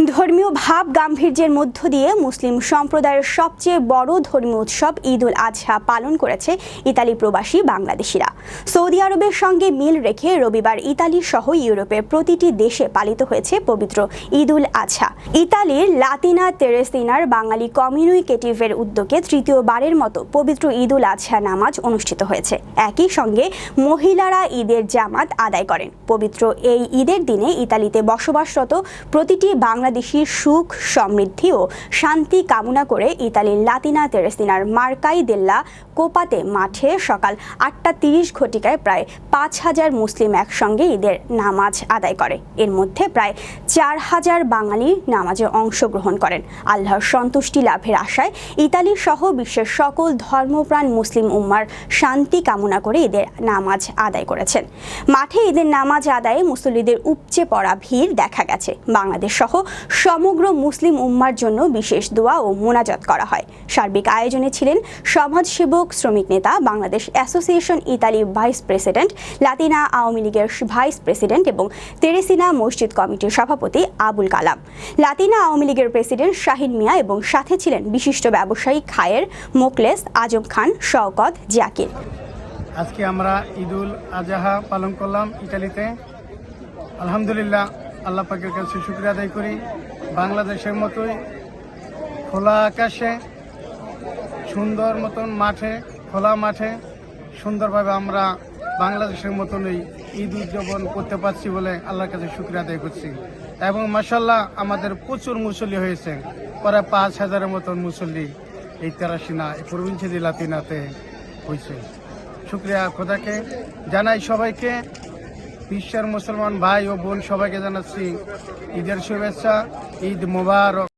ধর্মীয় ভাব গাম্ভীর্যের মধ্য দিয়ে মুসলিম সম্প্রদায়ের সবচেয়ে বড় ধর্মীয় উৎসব ঈদ উল আজহা পালন করেছে ইতালি প্রবাসী বাংলাদেশিরা। সৌদি আরবের সঙ্গে মিল রেখে রবিবার ইতালি সহ ইউরোপের প্রতিটি দেশে পালিত হয়েছে পবিত্র ঈদ উল আজহা। ইতালির লাতিনা তেরেসিনার বাঙালি কমিউনিকেটিভের উদ্যোগে তৃতীয়বারের মতো পবিত্র ঈদ উল আজহা নামাজ অনুষ্ঠিত হয়েছে। একই সঙ্গে মহিলারা ঈদের জামাত আদায় করেন। পবিত্র এই ঈদের দিনে ইতালিতে বসবাসরত প্রতিটি বাংলাদেশী সুখ, সমৃদ্ধি ও শান্তি কামনা করে ইতালির লাতিনা তেরেসিনার মার্কাই দেল্লা কোপাতে মাঠে সকাল 8:30 ঘটিকায় প্রায় 5,000 মুসলিম একসঙ্গে ঈদের নামাজ আদায় করে। এর মধ্যে প্রায় 4,000 বাঙালি নামাজে অংশগ্রহণ করেন। আল্লাহর সন্তুষ্টি লাভের আশায় ইতালি সহ বিশ্বের সকল ধর্মপ্রাণ মুসলিম উম্মার শান্তি কামনা করে ঈদের নামাজ আদায় করেছেন। মাঠে ঈদের নামাজ আদায়ে মুসল্লিদের উপচে পড়া ভিড় দেখা গেছে। বাংলাদেশ সহ সমগ্র মুসলিম উম্মার জন্য বিশেষ দোয়া ও মোনাজাত করা হয়। সার্বিক আয়োজনে ছিলেন সমাজসেবক, শ্রমিক নেতা, Bangladesh association Italy vice president, Latina Awami লীগের ভাইস প্রেসিডেন্ট এবং তেরেসিনা মসজিদ কমিটির সভাপতি আবুল কালাম, লাতিনা আওয়ামী লীগের প্রেসিডেন্ট শাহিন মিয়া এবং সাথে ছিলেন বিশিষ্ট ব্যবসায়ী খায়ের, মোকলেস, আজম খান, শওকত, জাকির। আজকে আমরা ঈদ উল আজহা পালন করলাম ইতালিতে। আলহামদুলিল্লাহ, আল্লাহ পাকের কাছে শুকরিয়া আদায় করি। বাংলাদেশের মতোই খোলা আকাশে, সুন্দর মতন মাঠে, খোলা মাঠে সুন্দরভাবে আমরা বাংলাদেশের মতনই ঈদ উদযাপন করতে পারছি বলে আল্লাহর কাছে শুকরিয়া আদায় করছি। এবং মাশাআল্লাহ আমাদের প্রচুর মুসল্লি হয়েছে, প্রায় 5,000-এর মতন মুসল্লি এই তেরাসিনা প্রভিন্সি লাতিনাতে হয়েছে। শুকরিয়া খোদাকে জানাই। সবাইকে, বিশ্বের মুসলমান ভাই ও বোন সবাইকে জানাচ্ছি ঈদের শুভেচ্ছা, ঈদ মোবারক।